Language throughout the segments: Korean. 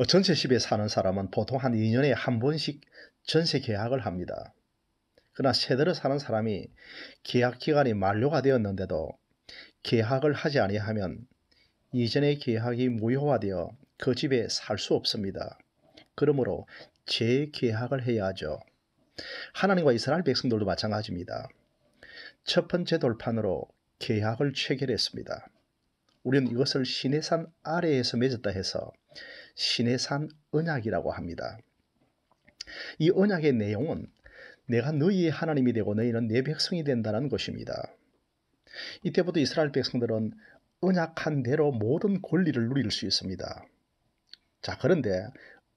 전세 집에 사는 사람은 보통 한 2년에 한 번씩 전세 계약을 합니다. 그러나 세대로 사는 사람이 계약 기간이 만료가 되었는데도 계약을 하지 아니하면 이전의 계약이 무효화되어 그 집에 살 수 없습니다. 그러므로 재계약을 해야 하죠. 하나님과 이스라엘 백성들도 마찬가지입니다. 첫 번째 돌판으로 계약을 체결했습니다. 우리는 이것을 시내산 아래에서 맺었다 해서 시내산 언약이라고 합니다. 이 언약의 내용은 내가 너희의 하나님이 되고 너희는 내 백성이 된다는 것입니다. 이때부터 이스라엘 백성들은 언약한 대로 모든 권리를 누릴 수 있습니다. 자, 그런데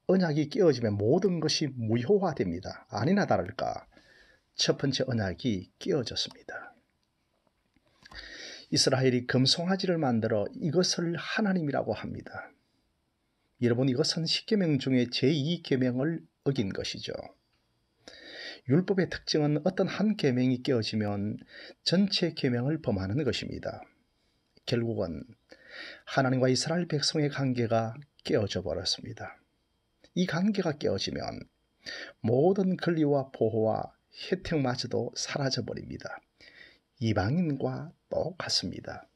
언약이 깨어지면 모든 것이 무효화됩니다. 아니나 다를까 첫 번째 언약이 깨어졌습니다. 이스라엘이 금송아지를 만들어 이것을 하나님이라고 합니다. 여러분, 이것은 10계명 중에 제2계명을 어긴 것이죠. 율법의 특징은 어떤 한 계명이 깨어지면 전체 계명을 범하는 것입니다. 결국은 하나님과 이스라엘 백성의 관계가 깨어져 버렸습니다. 이 관계가 깨어지면 모든 권리와 보호와 혜택마저도 사라져 버립니다. 이방인과 똑같습니다.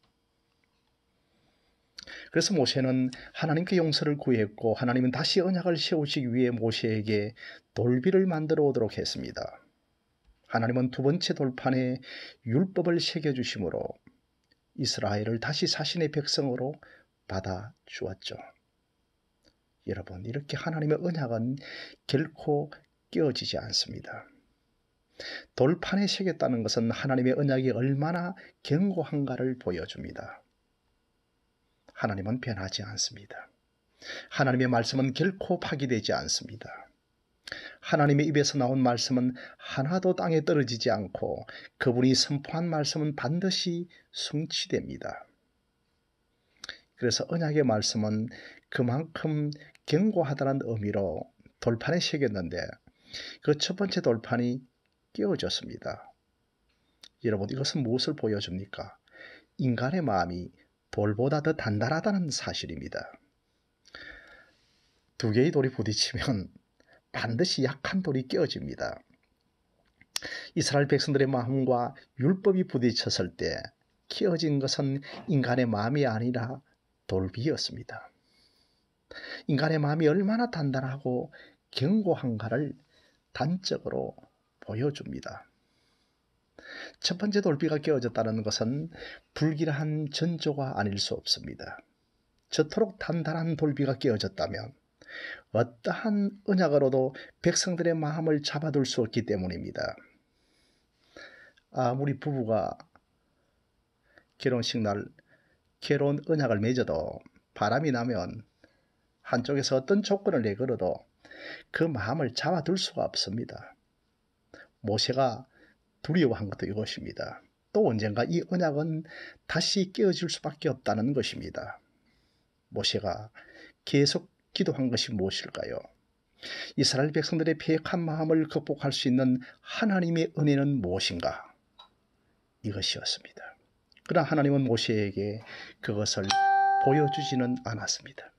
그래서 모세는 하나님께 용서를 구했고 하나님은 다시 언약을 세우시기 위해 모세에게 돌비를 만들어 오도록 했습니다. 하나님은 두 번째 돌판에 율법을 새겨주심으로 이스라엘을 다시 자신의 백성으로 받아 주었죠. 여러분, 이렇게 하나님의 언약은 결코 깨어지지 않습니다. 돌판에 새겼다는 것은 하나님의 언약이 얼마나 견고한가를 보여줍니다. 하나님은 변하지 않습니다. 하나님의 말씀은 결코 파기되지 않습니다. 하나님의 입에서 나온 말씀은 하나도 땅에 떨어지지 않고 그분이 선포한 말씀은 반드시 성취됩니다. 그래서 언약의 말씀은 그만큼 견고하다는 의미로 돌판에 새겼는데 그 첫 번째 돌판이 깨어졌습니다. 여러분, 이것은 무엇을 보여줍니까? 인간의 마음이 돌보다 더 단단하다는 사실입니다. 두 개의 돌이 부딪히면 반드시 약한 돌이 깨어집니다. 이스라엘 백성들의 마음과 율법이 부딪혔을 때 깨어진 것은 인간의 마음이 아니라 돌비였습니다. 인간의 마음이 얼마나 단단하고 견고한가를 단적으로 보여줍니다. 첫 번째 돌비가 깨어졌다는 것은 불길한 전조가 아닐 수 없습니다. 저토록 단단한 돌비가 깨어졌다면 어떠한 언약으로도 백성들의 마음을 잡아둘 수 없기 때문입니다. 아무리 부부가 결혼식 날 결혼 언약을 맺어도 바람이 나면 한쪽에서 어떤 조건을 내걸어도 그 마음을 잡아둘 수가 없습니다. 모세가 두려워한 것도 이것입니다. 또 언젠가 이 언약은 다시 깨어질 수밖에 없다는 것입니다. 모세가 계속 기도한 것이 무엇일까요? 이스라엘 백성들의 패역한 마음을 극복할 수 있는 하나님의 은혜는 무엇인가? 이것이었습니다. 그러나 하나님은 모세에게 그것을 보여주지는 않았습니다.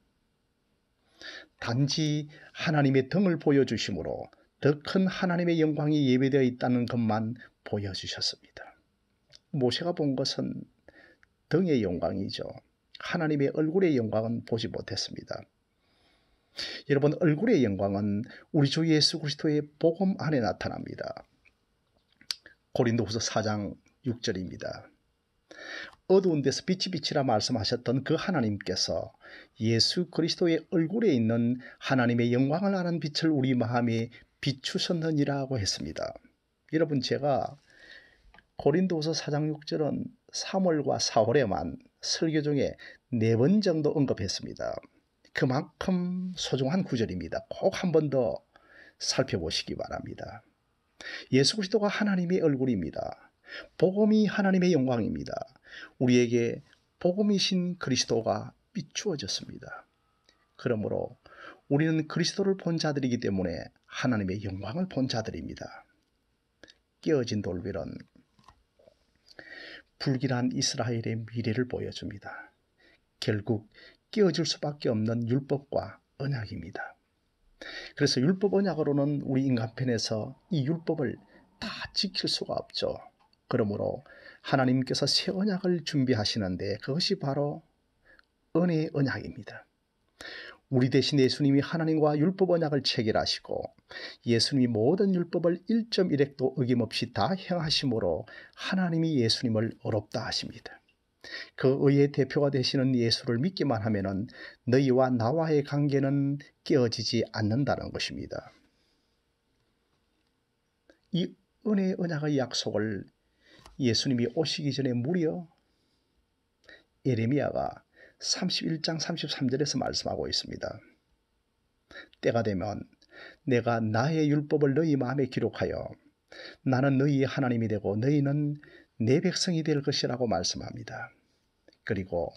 단지 하나님의 등을 보여주심으로 더 큰 하나님의 영광이 예배되어 있다는 것만 보여주셨습니다. 모세가 본 것은 등의 영광이죠. 하나님의 얼굴의 영광은 보지 못했습니다. 여러분, 얼굴의 영광은 우리 주 예수 그리스도의 복음 안에 나타납니다. 고린도후서 4장 6절입니다. 어두운 데서 빛이 비치라 말씀하셨던 그 하나님께서 예수 그리스도의 얼굴에 있는 하나님의 영광을 아는 빛을 우리 마음에 비추셨느니라고 했습니다. 여러분, 제가 고린도후서 4장 6절은 3월과 4월에만 설교 중에 4번 정도 언급했습니다. 그만큼 소중한 구절입니다. 꼭 한 번 더 살펴보시기 바랍니다. 예수 그리스도가 하나님의 얼굴입니다. 복음이 하나님의 영광입니다. 우리에게 복음이신 그리스도가 비추어졌습니다. 그러므로 우리는 그리스도를 본 자들이기 때문에 하나님의 영광을 본 자들입니다. 깨어진 돌빌은 불길한 이스라엘의 미래를 보여줍니다. 결국 깨어질 수밖에 없는 율법과 언약입니다. 그래서 율법 언약으로는 우리 인간편에서 이 율법을 다 지킬 수가 없죠. 그러므로 하나님께서 새 언약을 준비하시는데 그것이 바로 은혜의 언약입니다. 우리 대신 예수님이 하나님과 율법 언약을 체결하시고 예수님이 모든 율법을 1.1획도 어김없이 다 행하심으로 하나님이 예수님을 의롭다 하십니다. 그 의의 대표가 되시는 예수를 믿기만 하면은 너희와 나와의 관계는 깨어지지 않는다는 것입니다. 이 은혜의 언약의 약속을 예수님이 오시기 전에 무려 예레미야가 31장 33절에서 말씀하고 있습니다. 때가 되면 내가 나의 율법을 너희 마음에 기록하여 나는 너희의 하나님이 되고 너희는 내 백성이 될 것이라고 말씀합니다. 그리고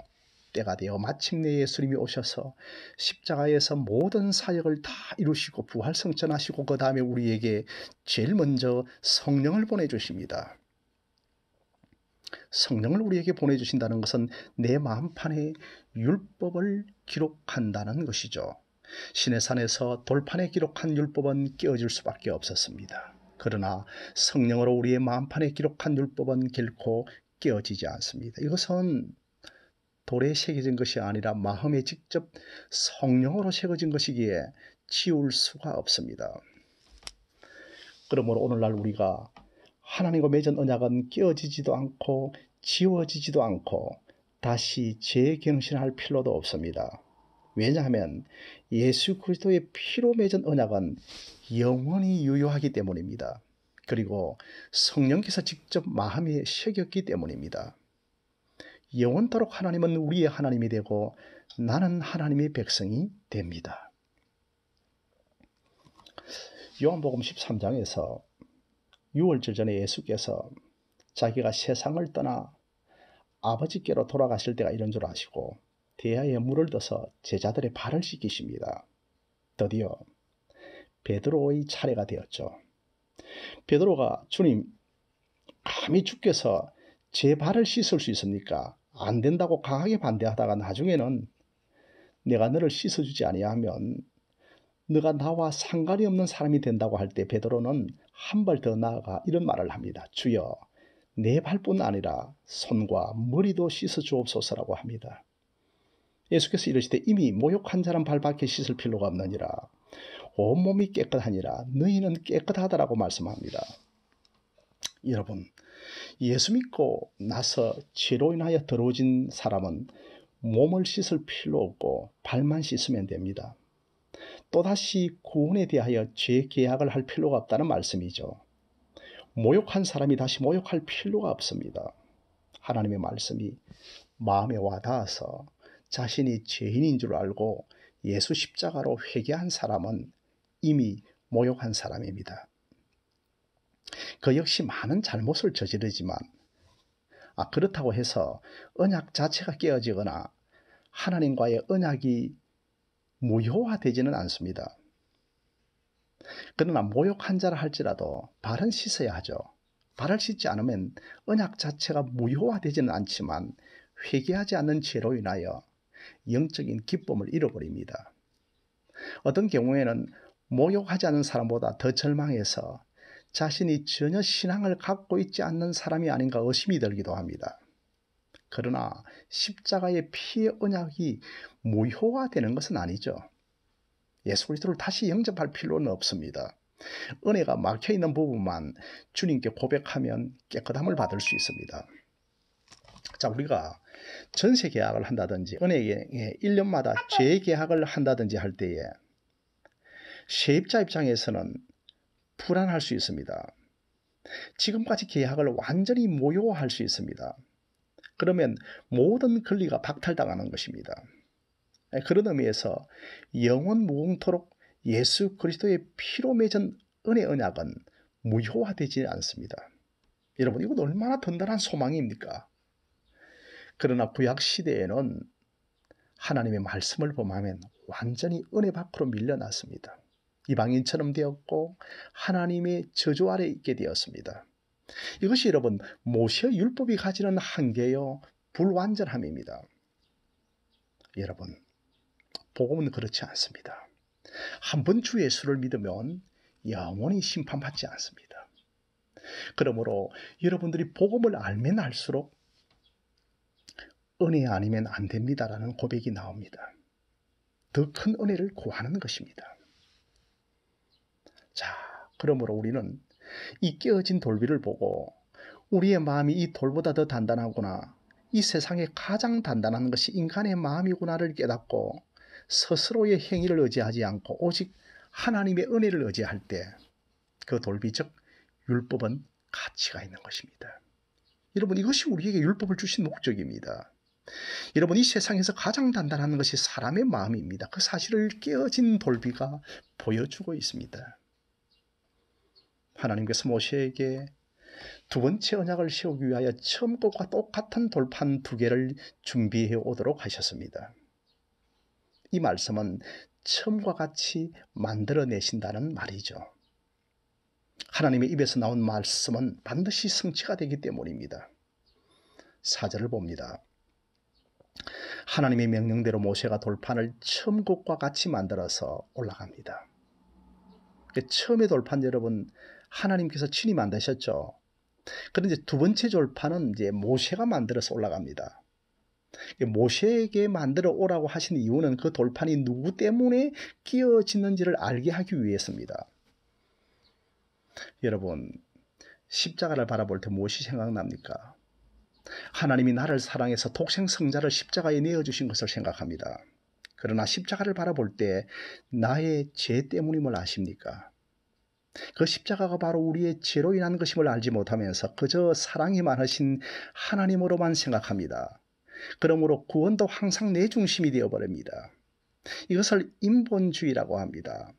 때가 되어 마침내 예수님이 오셔서 십자가에서 모든 사역을 다 이루시고 부활승천하시고 그 다음에 우리에게 제일 먼저 성령을 보내주십니다. 성령을 우리에게 보내주신다는 것은 내 마음판에 율법을 기록한다는 것이죠. 시내산에서 돌판에 기록한 율법은 깨어질 수밖에 없었습니다. 그러나 성령으로 우리의 마음판에 기록한 율법은 결코 깨어지지 않습니다. 이것은 돌에 새겨진 것이 아니라 마음에 직접 성령으로 새겨진 것이기에 지울 수가 없습니다. 그러므로 오늘날 우리가 하나님과 맺은 언약은 깨어지지도 않고 지워지지도 않고 다시 재경신할 필요도 없습니다. 왜냐하면 예수 그리스도의 피로 맺은 언약은 영원히 유효하기 때문입니다. 그리고 성령께서 직접 마음에 새겼기 때문입니다. 영원토록 하나님은 우리의 하나님이 되고 나는 하나님의 백성이 됩니다. 요한복음 13장에서 6월절 전에 예수께서 자기가 세상을 떠나 아버지께로 돌아가실 때가 이런 줄 아시고 대야에 물을 떠서 제자들의 발을 씻기십니다. 드디어 베드로의 차례가 되었죠. 베드로가 주님, 감히 주께서 제 발을 씻을 수 있습니까? 안 된다고 강하게 반대하다가 나중에는 내가 너를 씻어주지 아니하면 너가 나와 상관이 없는 사람이 된다고 할 때 베드로는 한 발 더 나아가 이런 말을 합니다. 주여, 내 발뿐 아니라 손과 머리도 씻어 주옵소서라고 합니다. 예수께서 이르시되 이미 모욕한 자는 발밖에 씻을 필요가 없느니라. 온몸이 깨끗하니라. 너희는 깨끗하다라고 말씀합니다. 여러분, 예수 믿고 나서 죄로 인하여 더러워진 사람은 몸을 씻을 필요 없고 발만 씻으면 됩니다. 또다시 구원에 대하여 재계약을 할 필요가 없다는 말씀이죠. 모욕한 사람이 다시 모욕할 필요가 없습니다. 하나님의 말씀이 마음에 와닿아서 자신이 죄인인 줄 알고 예수 십자가로 회개한 사람은 이미 모욕한 사람입니다. 그 역시 많은 잘못을 저지르지만 그렇다고 해서 언약 자체가 깨어지거나 하나님과의 언약이 무효화되지는 않습니다. 그러나 모욕한 자라 할지라도 발은 씻어야 하죠. 발을 씻지 않으면 언약 자체가 무효화되지는 않지만 회개하지 않는 죄로 인하여 영적인 기쁨을 잃어버립니다. 어떤 경우에는 모욕하지 않은 사람보다 더 절망해서 자신이 전혀 신앙을 갖고 있지 않는 사람이 아닌가 의심이 들기도 합니다. 그러나 십자가의 피의 언약이 무효화되는 것은 아니죠. 예수 그리스도를 다시 영접할 필요는 없습니다. 은혜가 막혀있는 부분만 주님께 고백하면 깨끗함을 받을 수 있습니다. 자, 우리가 전세 계약을 한다든지 은혜의 1년마다 재계약을 한다든지 할 때에 세입자 입장에서는 불안할 수 있습니다. 지금까지 계약을 완전히 무효화할 수 있습니다. 그러면 모든 권리가 박탈당하는 것입니다. 그런 의미에서 영원 무궁토록 예수 그리스도의 피로 맺은 은혜 언약은 무효화되지 않습니다. 여러분, 이건 얼마나 든든한 소망입니까? 그러나 구약 시대에는 하나님의 말씀을 범하면 완전히 은혜 밖으로 밀려났습니다. 이방인처럼 되었고 하나님의 저주 아래 있게 되었습니다. 이것이 여러분 모세의 율법이 가지는 한계요 불완전함입니다. 여러분, 복음은 그렇지 않습니다. 한번 주 예수를 믿으면 영원히 심판받지 않습니다. 그러므로 여러분들이 복음을 알면 알수록 은혜 아니면 안 됩니다라는 고백이 나옵니다. 더 큰 은혜를 구하는 것입니다. 자, 그러므로 우리는 이 깨어진 돌비를 보고 우리의 마음이 이 돌보다 더 단단하구나, 이 세상에 가장 단단한 것이 인간의 마음이구나를 깨닫고 스스로의 행위를 의지하지 않고 오직 하나님의 은혜를 의지할 때 그 돌비 즉 율법은 가치가 있는 것입니다. 여러분, 이것이 우리에게 율법을 주신 목적입니다. 여러분, 이 세상에서 가장 단단한 것이 사람의 마음입니다. 그 사실을 깨어진 돌비가 보여주고 있습니다. 하나님께서 모세에게 두 번째 언약을 세우기 위하여 처음 것과 똑같은 돌판 2개를 준비해 오도록 하셨습니다. 이 말씀은 처음과 같이 만들어내신다는 말이죠. 하나님의 입에서 나온 말씀은 반드시 성취가 되기 때문입니다. 4절을 봅니다. 하나님의 명령대로 모세가 돌판을 처음 것과 같이 만들어서 올라갑니다. 처음의 돌판 여러분, 하나님께서 친히 만드셨죠. 그런데 두 번째 돌판은 이제 모세가 만들어서 올라갑니다. 모세에게 만들어 오라고 하신 이유는 그 돌판이 누구 때문에 끼어지는지를 알게 하기 위해서입니다. 여러분, 십자가를 바라볼 때 무엇이 생각납니까? 하나님이 나를 사랑해서 독생성자를 십자가에 내어주신 것을 생각합니다. 그러나 십자가를 바라볼 때 나의 죄 때문임을 아십니까? 그 십자가가 바로 우리의 죄로 인한 것임을 알지 못하면서 그저 사랑이 많으신 하나님으로만 생각합니다. 그러므로 구원도 항상 내 중심이 되어버립니다. 이것을 인본주의라고 합니다.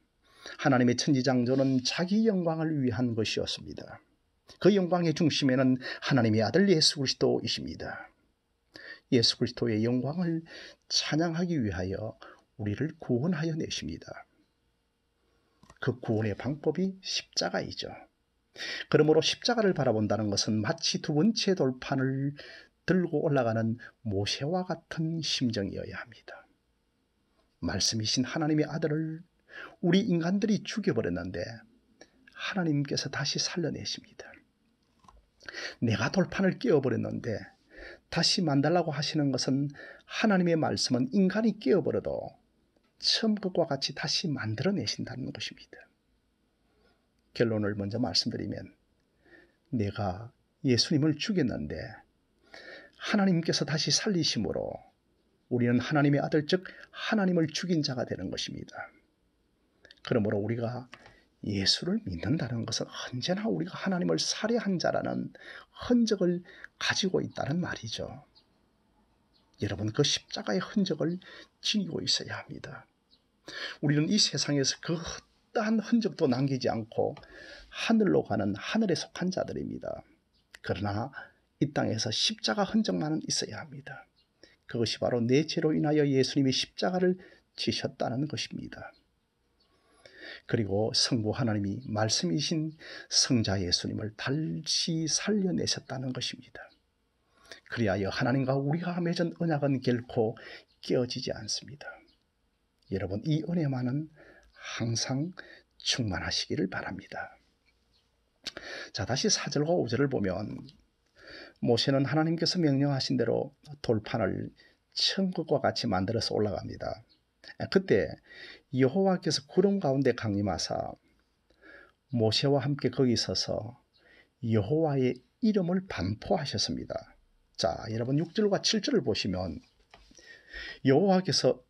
하나님의 천지창조는 자기 영광을 위한 것이었습니다. 그 영광의 중심에는 하나님의 아들 예수 그리스도이십니다. 예수 그리스도의 영광을 찬양하기 위하여 우리를 구원하여 내십니다. 그 구원의 방법이 십자가이죠. 그러므로 십자가를 바라본다는 것은 마치 두 번째 돌판을 들고 올라가는 모세와 같은 심정이어야 합니다. 말씀이신 하나님의 아들을 우리 인간들이 죽여버렸는데 하나님께서 다시 살려내십니다. 내가 돌판을 깨어버렸는데 다시 만들라고 하시는 것은 하나님의 말씀은 인간이 깨어버려도 처음 것과 같이 다시 만들어내신다는 것입니다. 결론을 먼저 말씀드리면 내가 예수님을 죽였는데 하나님께서 다시 살리심으로 우리는 하나님의 아들 즉 하나님을 죽인 자가 되는 것입니다. 그러므로 우리가 예수를 믿는다는 것은 언제나 우리가 하나님을 살해한 자라는 흔적을 가지고 있다는 말이죠. 여러분, 그 십자가의 흔적을 지니고 있어야 합니다. 우리는 이 세상에서 그 헛다한 흔적도 남기지 않고 하늘로 가는 하늘에 속한 자들입니다. 그러나 이 땅에서 십자가 흔적만은 있어야 합니다. 그것이 바로 내 죄로 인하여 예수님이 십자가를 지셨다는 것입니다. 그리고 성부 하나님이 말씀이신 성자 예수님을 다시 살려내셨다는 것입니다. 그리하여 하나님과 우리가 맺은 언약은 결코 깨어지지 않습니다. 여러분, 이 은혜만은 항상 충만하시기를 바랍니다. 자, 다시 4절과 5절을 보면 모세는 하나님께서 명령하신 대로 돌판을 천국과 같이 만들어서 올라갑니다. 그때 여호와께서 구름 가운데 강림하사 모세와 함께 거기 서서 여호와의 이름을 반포하셨습니다. 자, 여러분 6절과 7절을 보시면 여호와께서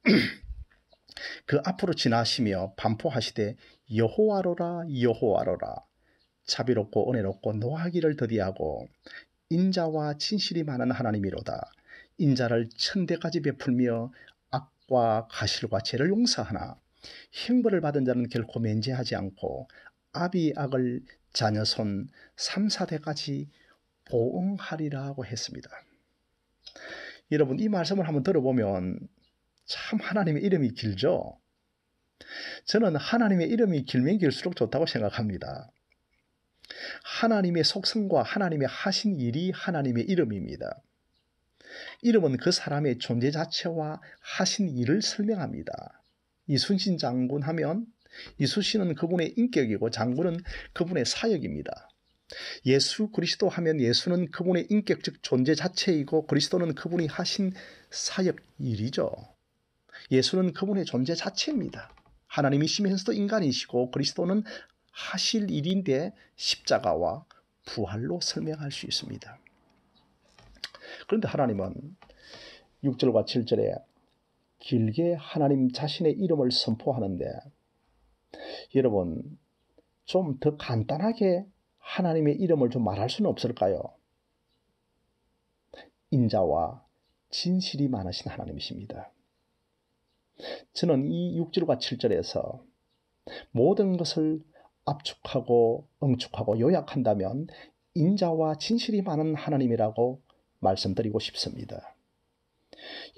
그 앞으로 지나시며 반포하시되 여호와로라 여호와로라 자비롭고 은혜롭고 노하기를 더디하고 인자와 진실이 많은 하나님이로다. 인자를 천대까지 베풀며 악과 가실과 죄를 용서하나 형벌을 받은 자는 결코 면제하지 않고 아비 악을 자녀 손 3, 4대까지 보응하리라고 했습니다. 여러분, 이 말씀을 한번 들어보면 참 하나님의 이름이 길죠. 저는 하나님의 이름이 길면 길수록 좋다고 생각합니다. 하나님의 속성과 하나님의 하신 일이 하나님의 이름입니다. 이름은 그 사람의 존재 자체와 하신 일을 설명합니다. 이순신 장군 하면 이순신은 그분의 인격이고 장군은 그분의 사역입니다. 예수 그리스도 하면 예수는 그분의 인격적 존재 자체이고 그리스도는 그분이 하신 사역 일이죠. 예수는 그분의 존재 자체입니다. 하나님이시면서도 인간이시고 그리스도는 하실 일인데 십자가와 부활로 설명할 수 있습니다. 그런데 하나님은 6절과 7절에 길게 하나님 자신의 이름을 선포하는데 여러분 좀 더 간단하게 하나님의 이름을 좀 말할 수는 없을까요? 인자와 진실이 많으신 하나님이십니다. 저는 이 6절과 7절에서 모든 것을 압축하고 응축하고 요약한다면 인자와 진실이 많은 하나님이라고 말씀드리고 싶습니다.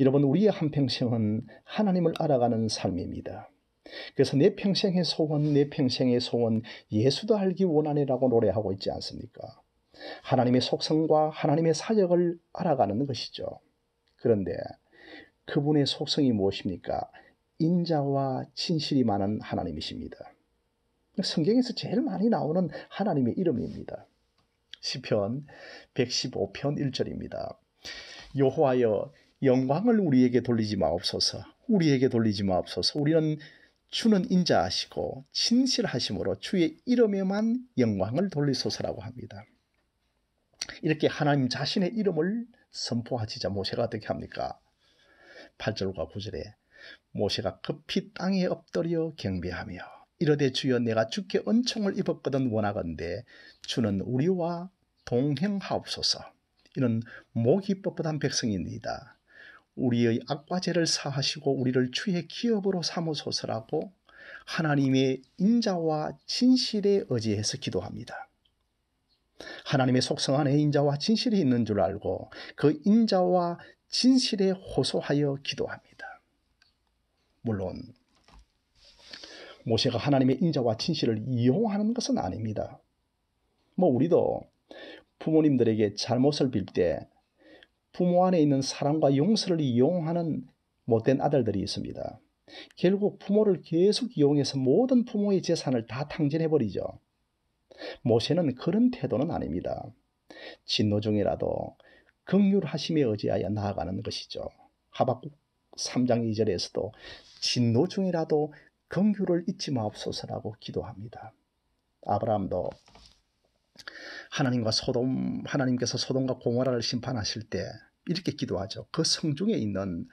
여러분, 우리의 한평생은 하나님을 알아가는 삶입니다. 그래서 내 평생의 소원 예수도 알기 원하네라고 노래하고 있지 않습니까? 하나님의 속성과 하나님의 사역을 알아가는 것이죠. 그런데 그분의 속성이 무엇입니까? 인자와 진실이 많은 하나님이십니다. 성경에서 제일 많이 나오는 하나님의 이름입니다. 시편 115편 1절입니다. 여호와여 영광을 우리에게 돌리지 마옵소서. 우리는 주는 인자하시고 진실하심으로 주의 이름에만 영광을 돌리소서라고 합니다. 이렇게 하나님 자신의 이름을 선포하시자 모세가 어떻게 합니까? 8절과 9절에 모세가 급히 땅에 엎드려 경배하며 이르되 주여 내가 주께 은총을 입었거든 원하건대 주는 우리와 동행하옵소서. 이는 목이 뻣뻣한 백성입니다. 우리의 악과 죄를 사하시고 우리를 주의 기업으로 삼으소서라고 하나님의 인자와 진실에 의지해서 기도합니다. 하나님의 속성 안에 인자와 진실이 있는 줄 알고 그 인자와 진실에 호소하여 기도합니다. 물론 모세가 하나님의 인자와 진실을 이용하는 것은 아닙니다. 우리도 부모님들에게 잘못을 빌 때 부모 안에 있는 사랑과 용서를 이용하는 못된 아들들이 있습니다. 결국 부모를 계속 이용해서 모든 부모의 재산을 다 탕진해버리죠. 모세는 그런 태도는 아닙니다. 진노 중이라도 긍휼하심에 의지하여 나아가는 것이죠. 하박국 3장 2절에서도 진노 중이라도 긍휼을 잊지 마옵소서라고 기도합니다. 아브라함도 하나님께서 소돔과 고모라를 심판하실 때 이렇게 기도하죠. 그 성중에 있는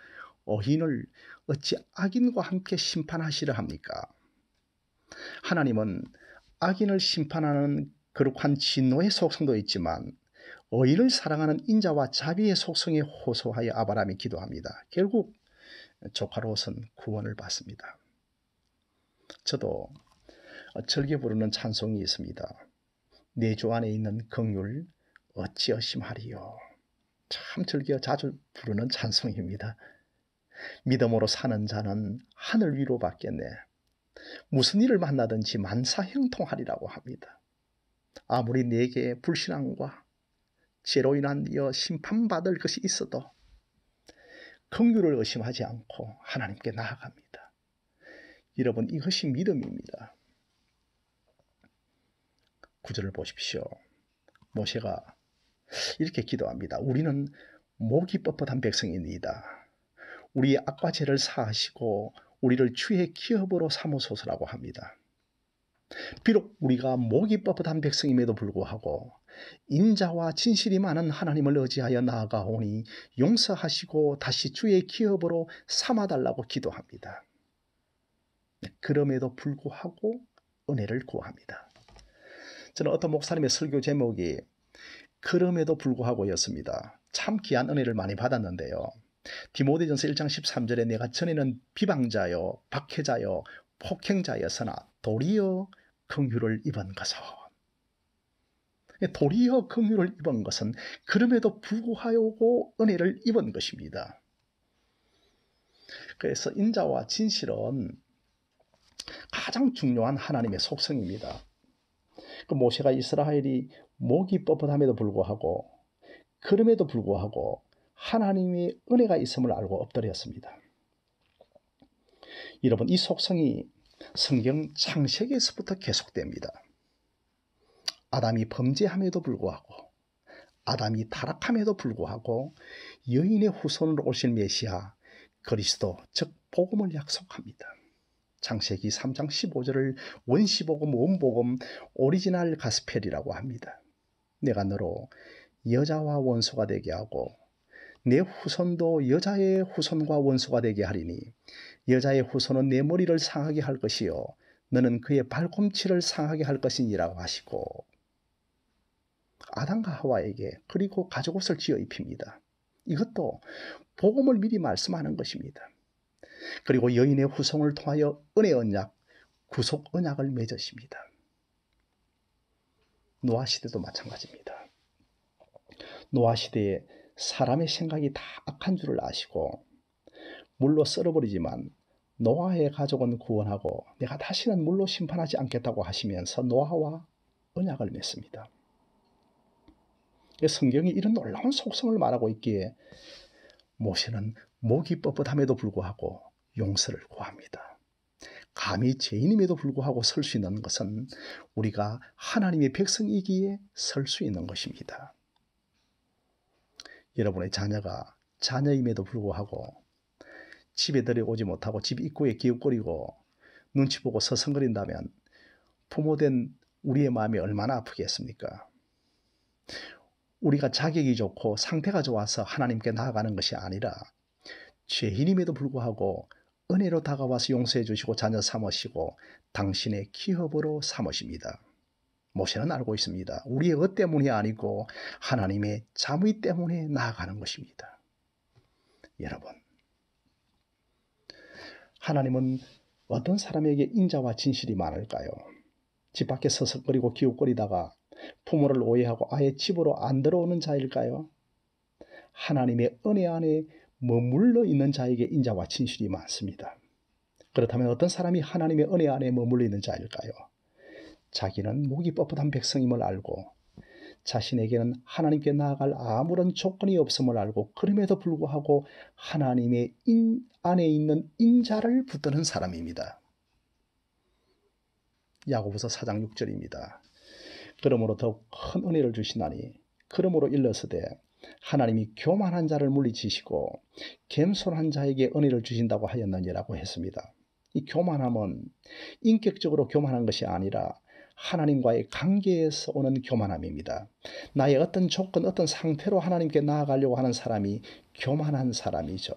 어인을 어찌 악인과 함께 심판하시려 합니까? 하나님은 악인을 심판하는 거룩한 진노의 속성도 있지만 어인을 사랑하는 인자와 자비의 속성에 호소하여 아브라함이 기도합니다. 결국 조카 롯은 구원을 받습니다. 저도 즐겨 부르는 찬송이 있습니다. 내 주 안에 있는 긍휼 어찌 의심하리요. 참 즐겨 자주 부르는 찬송입니다. 믿음으로 사는 자는 하늘 위로 받겠네. 무슨 일을 만나든지 만사형통하리라고 합니다. 아무리 내게 불신앙과 죄로 인한 심판받을 것이 있어도 긍휼을 의심하지 않고 하나님께 나아갑니다. 여러분, 이것이 믿음입니다. 9절을 보십시오. 모세가 이렇게 기도합니다. 우리는 목이 뻣뻣한 백성입니다. 우리의 악과 죄를 사하시고 우리를 주의 기업으로 삼으소서라고 합니다. 비록 우리가 목이 뻣뻣한 백성임에도 불구하고 인자와 진실이 많은 하나님을 의지하여 나아가오니 용서하시고 다시 주의 기업으로 삼아달라고 기도합니다. 그럼에도 불구하고 은혜를 구합니다. 저는 어떤 목사님의 설교 제목이 그럼에도 불구하고였습니다. 참 귀한 은혜를 많이 받았는데요. 디모데전서 1장 13절에 내가 전에는 비방자요 박해자요 폭행자였으나 도리어 긍휼을 입은 것은, 도리어 긍휼을 입은 것은 그럼에도 불구하고 은혜를 입은 것입니다. 그래서 인자와 진실은 가장 중요한 하나님의 속성입니다. 그 모세가 이스라엘이 목이 뻣뻣함에도 불구하고 그럼에도 불구하고 하나님의 은혜가 있음을 알고 엎드렸습니다. 여러분, 이 속성이 성경 창세기에서부터 계속됩니다. 아담이 범죄함에도 불구하고, 아담이 타락함에도 불구하고 여인의 후손으로 오실 메시아 그리스도, 즉 복음을 약속합니다. 창세기 3장 15절을 원시복음, 원복음, 오리지널 가스펠이라고 합니다. 내가 너로 여자와 원수가 되게 하고 내 후손도 여자의 후손과 원수가 되게 하리니 여자의 후손은 내 머리를 상하게 할 것이요 너는 그의 발꿈치를 상하게 할 것이니라고 하시고, 아담과 하와에게 그리고 가죽옷을 지어 입힙니다. 이것도 복음을 미리 말씀하는 것입니다. 그리고 여인의 후손을 통하여 은혜 언약, 구속 언약을 맺으십니다. 노아 시대도 마찬가지입니다. 노아 시대에 사람의 생각이 다 악한 줄을 아시고 물로 썰어버리지만 노아의 가족은 구원하고 내가 다시는 물로 심판하지 않겠다고 하시면서 노아와 언약을 맺습니다. 성경이 이런 놀라운 속성을 말하고 있기에 모세는 목이 뻣뻣함에도 불구하고 용서를 구합니다. 감히 죄인임에도 불구하고 설 수 있는 것은 우리가 하나님의 백성이기에 설 수 있는 것입니다. 여러분의 자녀가 자녀임에도 불구하고 집에 들여오지 못하고 집 입구에 기웃거리고 눈치 보고 서성거린다면 부모된 우리의 마음이 얼마나 아프겠습니까? 우리가 자격이 좋고 상태가 좋아서 하나님께 나아가는 것이 아니라 죄인임에도 불구하고 은혜로 다가와서 용서해 주시고 자녀 삼으시고 당신의 기업으로 삼으십니다. 모세는 알고 있습니다. 우리의 것 때문이 아니고 하나님의 자비 때문에 나아가는 것입니다. 여러분, 하나님은 어떤 사람에게 인자와 진실이 많을까요? 집 밖에 서석거리고 기웃거리다가 부모를 오해하고 아예 집으로 안 들어오는 자일까요? 하나님의 은혜 안에 머물러 있는 자에게 인자와 진실이 많습니다. 그렇다면 어떤 사람이 하나님의 은혜 안에 머물러 있는 자일까요? 자기는 목이 뻣뻣한 백성임을 알고 자신에게는 하나님께 나아갈 아무런 조건이 없음을 알고 그럼에도 불구하고 하나님의 안에 있는 인자를 붙드는 사람입니다. 야고보서 4장 6절입니다. 그러므로 더욱 큰 은혜를 주시나니 그러므로 일러서되 하나님이 교만한 자를 물리치시고 겸손한 자에게 은혜를 주신다고 하였느니라고 했습니다. 이 교만함은 인격적으로 교만한 것이 아니라 하나님과의 관계에서 오는 교만함입니다. 나의 어떤 조건, 어떤 상태로 하나님께 나아가려고 하는 사람이 교만한 사람이죠.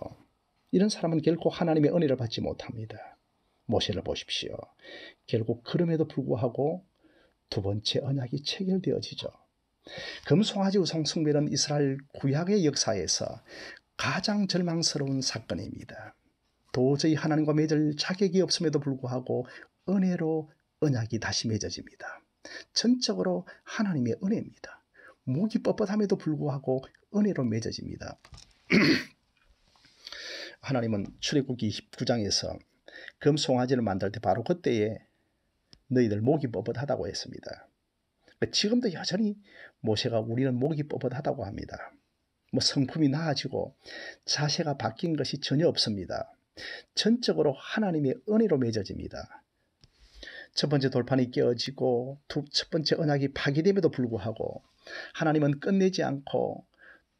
이런 사람은 결코 하나님의 은혜를 받지 못합니다. 모세를 보십시오. 결국 그럼에도 불구하고 두 번째 언약이 체결되어지죠. 금송아지 우상 숭배는 이스라엘 구약의 역사에서 가장 절망스러운 사건입니다. 도저히 하나님과 맺을 자격이 없음에도 불구하고 은혜로 언약이 다시 맺어집니다. 전적으로 하나님의 은혜입니다. 목이 뻣뻣함에도 불구하고 은혜로 맺어집니다. 하나님은 출애굽기 29장에서 금송아지를 만들 때 바로 그때에 너희들 목이 뻣뻣하다고 했습니다. 지금도 여전히 모세가 우리는 목이 뻣뻣하다고 합니다. 성품이 나아지고 자세가 바뀐 것이 전혀 없습니다. 전적으로 하나님의 은혜로 맺어집니다. 첫 번째 돌판이 깨어지고 첫 번째 언약이 파기됨에도 불구하고 하나님은 끝내지 않고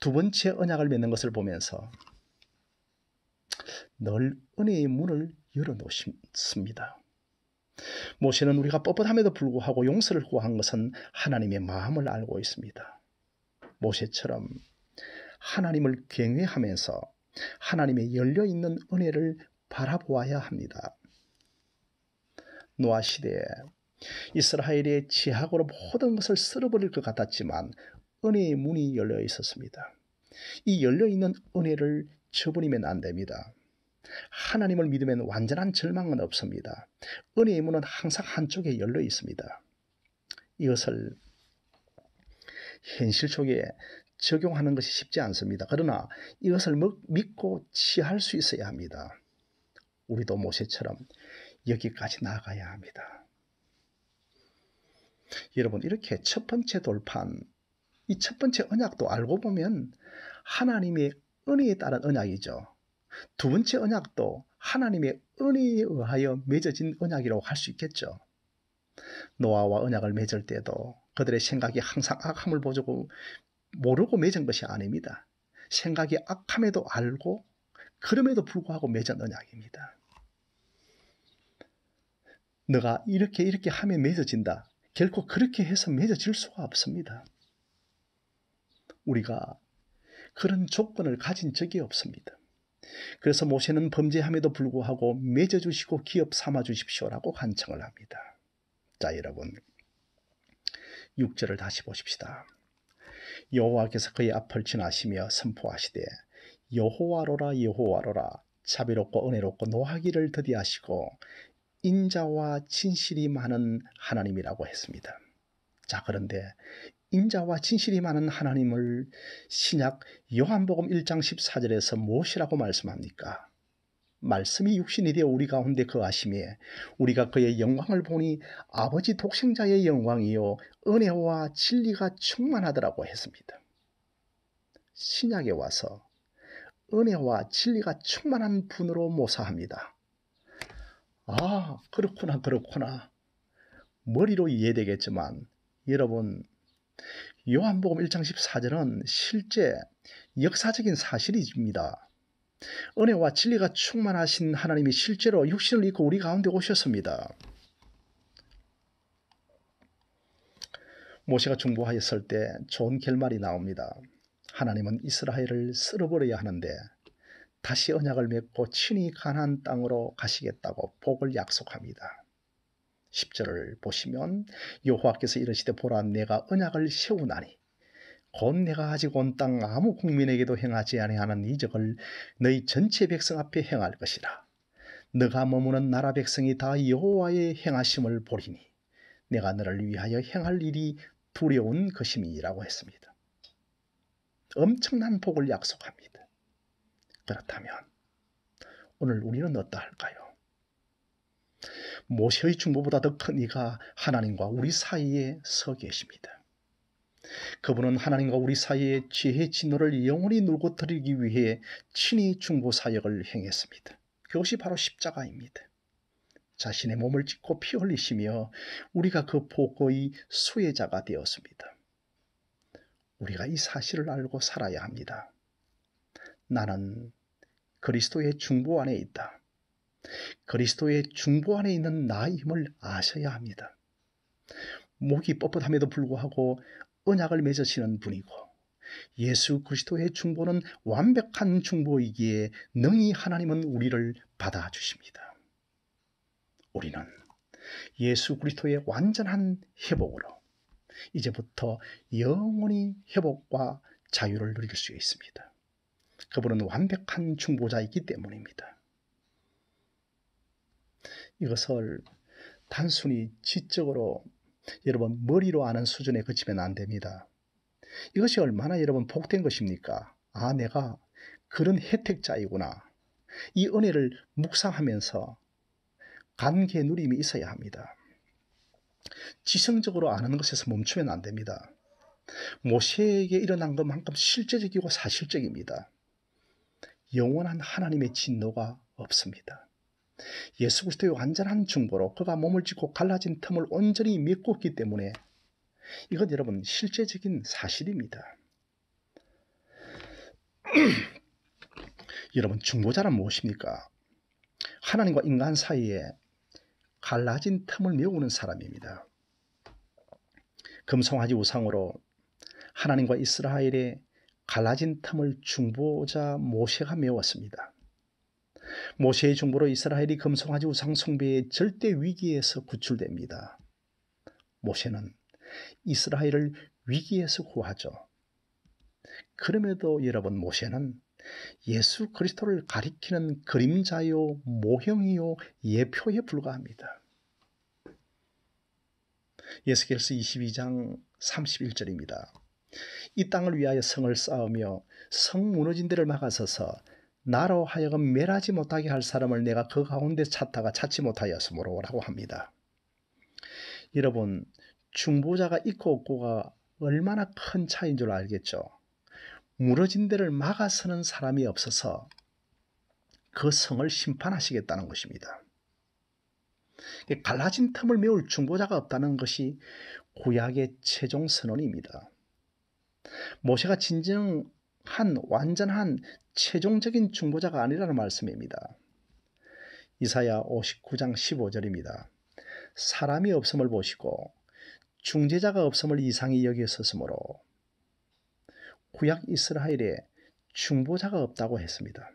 두 번째 언약을 맺는 것을 보면서 늘 은혜의 문을 열어놓습니다. 모세는 우리가 뻣뻣함에도 불구하고 용서를 구한 것은 하나님의 마음을 알고 있습니다. 모세처럼 하나님을 경외하면서 하나님의 열려있는 은혜를 바라보아야 합니다. 노아 시대에 이스라엘의 지학으로 모든 것을 쓸어버릴 것 같았지만 은혜의 문이 열려 있었습니다. 이 열려있는 은혜를 저버리면 안 됩니다. 하나님을 믿으면 완전한 절망은 없습니다. 은혜의 문은 항상 한쪽에 열려 있습니다. 이것을 현실 속에 적용하는 것이 쉽지 않습니다. 그러나 이것을 믿고 취할 수 있어야 합니다. 우리도 모세처럼 여기까지 나아가야 합니다. 여러분, 이렇게 첫 번째 돌판, 이 첫 번째 언약도 알고 보면 하나님의 은혜에 따른 언약이죠. 두 번째 언약도 하나님의 은혜에 의하여 맺어진 언약이라고 할 수 있겠죠. 노아와 언약을 맺을 때도 그들의 생각이 항상 악함을 보고 모르고 맺은 것이 아닙니다. 생각이 악함에도 알고 그럼에도 불구하고 맺은 언약입니다. 너가 이렇게 하면 맺어진다. 결코 그렇게 해서 맺어질 수가 없습니다. 우리가 그런 조건을 가진 적이 없습니다. 그래서 모세는 범죄함에도 불구하고 맺어주시고 기업 삼아주십시오라고 간청을 합니다. 자, 여러분 6절을 다시 보십시다. 여호와께서 그의 앞을 지나시며 선포하시되 여호와로라 여호와로라 자비롭고 은혜롭고 노하기를 더디하시고 인자와 진실이 많은 하나님이라고 했습니다. 자, 그런데 인자와 진실이 많은 하나님을 신약 요한복음 1장 14절에서 무엇이라고 말씀합니까? 말씀이 육신이 되어 우리 가운데 거하시며 우리가 그의 영광을 보니 아버지 독생자의 영광이요 은혜와 진리가 충만하더라고 했습니다. 신약에 와서 은혜와 진리가 충만한 분으로 모사합니다. 아, 그렇구나. 머리로 이해되겠지만 여러분, 요한복음 1장 14절은 실제 역사적인 사실입니다. 은혜와 진리가 충만하신 하나님이 실제로 육신을 입고 우리 가운데 오셨습니다. 모세가 중보하였을 때 좋은 결말이 나옵니다. 하나님은 이스라엘을 쓸어버려야 하는데 다시 언약을 맺고 친히 가나안 땅으로 가시겠다고 복을 약속합니다. 10절을 보시면 여호와께서 이르시되 보라 내가 언약을 세우나니 곧 내가 가지고 온 땅 아무 국민에게도 행하지 아니하는 이적을 너희 전체 백성 앞에 행할 것이라. 너가 머무는 나라 백성이 다 여호와의 행하심을 보리니 내가 너를 위하여 행할 일이 두려운 것임이라고 했습니다. 엄청난 복을 약속합니다. 그렇다면 오늘 우리는 어떠할까요? 모세의 중보보다 더 큰 이가 하나님과 우리 사이에 서 계십니다. 그분은 하나님과 우리 사이의 죄의 진노를 영원히 누구뜨리기 위해 친히 중보 사역을 행했습니다. 그것이 바로 십자가입니다. 자신의 몸을 찢고 피 흘리시며 우리가 그 복의 수혜자가 되었습니다. 우리가 이 사실을 알고 살아야 합니다. 나는 그리스도의 중보 안에 있다. 그리스도의 중보 안에 있는 나임을 아셔야 합니다. 목이 뻣뻣함에도 불구하고 언약을 맺으시는 분이고 예수 그리스도의 중보는 완벽한 중보이기에 능히 하나님은 우리를 받아주십니다. 우리는 예수 그리스도의 완전한 회복으로 이제부터 영원히 회복과 자유를 누릴 수 있습니다. 그분은 완벽한 중보자이기 때문입니다. 이것을 단순히 지적으로 여러분 머리로 아는 수준에 그치면 안 됩니다. 이것이 얼마나 여러분 복된 것입니까? 아, 내가 그런 혜택자이구나. 이 은혜를 묵상하면서 관계 누림이 있어야 합니다. 지성적으로 아는 것에서 멈추면 안 됩니다. 모세에게 일어난 것만큼 실제적이고 사실적입니다. 영원한 하나님의 진노가 없습니다. 예수 그리스도의 완전한 중보로 그가 몸을 찢고 갈라진 틈을 온전히 메꿨기 때문에 이건 여러분 실제적인 사실입니다. 여러분 중보자란 무엇입니까? 하나님과 인간 사이에 갈라진 틈을 메우는 사람입니다. 금송아지 우상으로 하나님과 이스라엘의 갈라진 틈을 중보자 모세가 메웠습니다. 모세의 중보로 이스라엘이 금송아지 우상 숭배의 절대 위기에서 구출됩니다. 모세는 이스라엘을 위기에서 구하죠. 그럼에도 여러분 모세는 예수 그리스도를 가리키는 그림자요 모형이요 예표에 불과합니다. 에스겔서 22장 31절입니다. 이 땅을 위하여 성을 쌓으며 성 무너진 데를 막아서서 나로 하여금 멸하지 못하게 할 사람을 내가 그 가운데 찾다가 찾지 못하였으므로 라고 합니다. 여러분 중보자가 있고 없고가 얼마나 큰 차이인 줄 알겠죠. 무너진 데를 막아서는 사람이 없어서 그 성을 심판하시겠다는 것입니다. 갈라진 틈을 메울 중보자가 없다는 것이 구약의 최종 선언입니다. 모세가 진정한 완전한 최종적인 중보자가 아니라는 말씀입니다. 이사야 59장 15절입니다. 사람이 없음을 보시고 중재자가 없음을 이상히 여기셨으므로 구약 이스라엘에 중보자가 없다고 했습니다.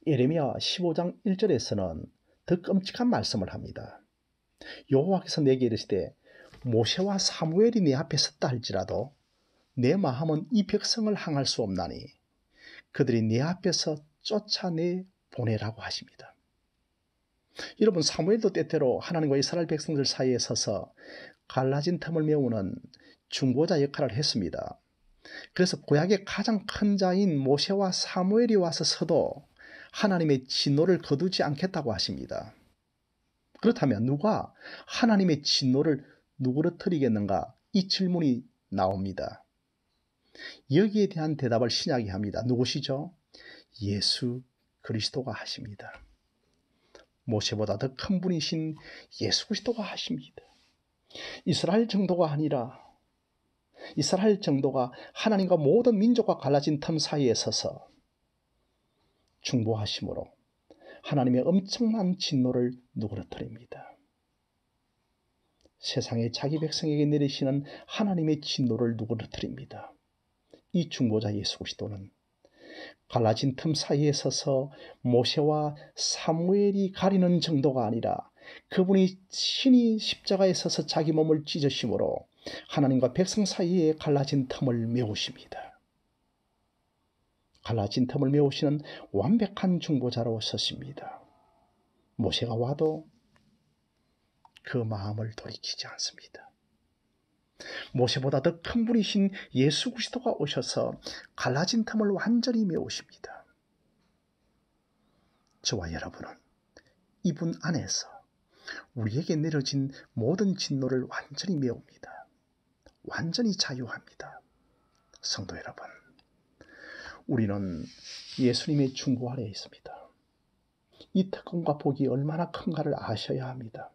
예레미야 15장 1절에서는 더 끔찍한 말씀을 합니다. 여호와께서 내게 이르시되 모세와 사무엘이 내 앞에 섰다 할지라도 내 마음은 이 백성을 향할 수 없나니 그들이 내 앞에서 쫓아내 보내라고 하십니다. 여러분, 사무엘도 때때로 하나님과 이스라엘 백성들 사이에 서서 갈라진 틈을 메우는 중보자 역할을 했습니다. 그래서 구약의 가장 큰 자인 모세와 사무엘이 와서 서도 하나님의 진노를 거두지 않겠다고 하십니다. 그렇다면 누가 하나님의 진노를 누그러뜨리겠는가? 이 질문이 나옵니다. 여기에 대한 대답을 신약이 합니다. 누구시죠? 예수 그리스도가 하십니다. 모세보다 더 큰 분이신 예수 그리스도가 하십니다. 이스라엘 정도가 아니라 이스라엘 정도가 하나님과 모든 민족과 갈라진 틈 사이에 서서 중보하심으로 하나님의 엄청난 진노를 누그러뜨립니다. 세상에 자기 백성에게 내리시는 하나님의 진노를 누그러뜨립니다. 이 중보자 예수 그리스도는 갈라진 틈 사이에 서서 모세와 사무엘이 가리는 정도가 아니라 그분이 친히 십자가에 서서 자기 몸을 찢으심으로 하나님과 백성 사이에 갈라진 틈을 메우십니다. 갈라진 틈을 메우시는 완벽한 중보자로 서십니다. 모세가 와도 그 마음을 돌이키지 않습니다. 모세보다 더 큰 분이신 예수 그리스도가 오셔서 갈라진 틈을 완전히 메우십니다. 저와 여러분은 이분 안에서 우리에게 내려진 모든 진노를 완전히 메웁니다. 완전히 자유합니다. 성도 여러분, 우리는 예수님의 중보 아래에 있습니다. 이 특권과 복이 얼마나 큰가를 아셔야 합니다.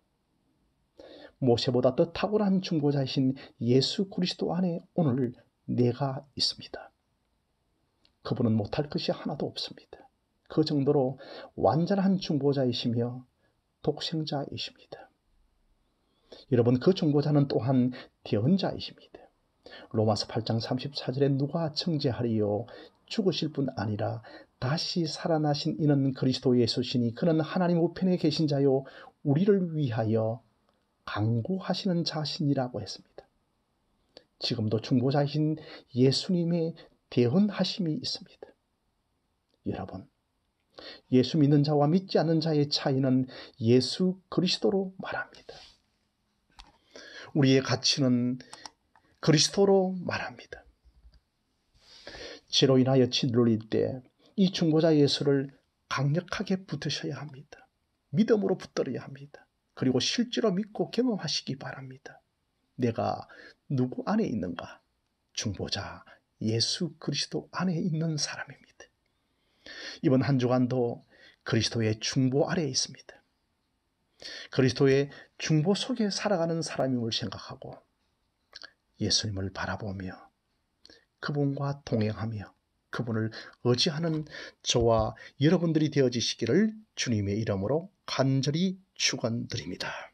모세보다 더 탁월한 중보자이신 예수 그리스도 안에 오늘 내가 있습니다. 그분은 못할 것이 하나도 없습니다. 그 정도로 완전한 중보자이시며 독생자이십니다. 여러분, 그 중보자는 또한 대언자이십니다. 로마서 8장 34절에 누가 정죄하리요? 죽으실 뿐 아니라 다시 살아나신 이는 그리스도 예수시니 그는 하나님 우편에 계신 자요 우리를 위하여 간구하시는 자신이라고 했습니다. 지금도 중보자이신 예수님의 대언하심이 있습니다. 여러분, 예수 믿는 자와 믿지 않는 자의 차이는 예수 그리스도로 말합니다. 우리의 가치는 그리스도로 말합니다. 죄로 인하여 짓눌릴 때 이 중보자 예수를 강력하게 붙으셔야 합니다. 믿음으로 붙들어야 합니다. 그리고 실제로 믿고 경험하시기 바랍니다. 내가 누구 안에 있는가? 중보자 예수 그리스도 안에 있는 사람입니다. 이번 한 주간도 그리스도의 중보 아래에 있습니다. 그리스도의 중보 속에 살아가는 사람임을 생각하고 예수님을 바라보며 그분과 동행하며 그분을 의지하는 저와 여러분들이 되어지시기를 주님의 이름으로 간절히 축원드립니다.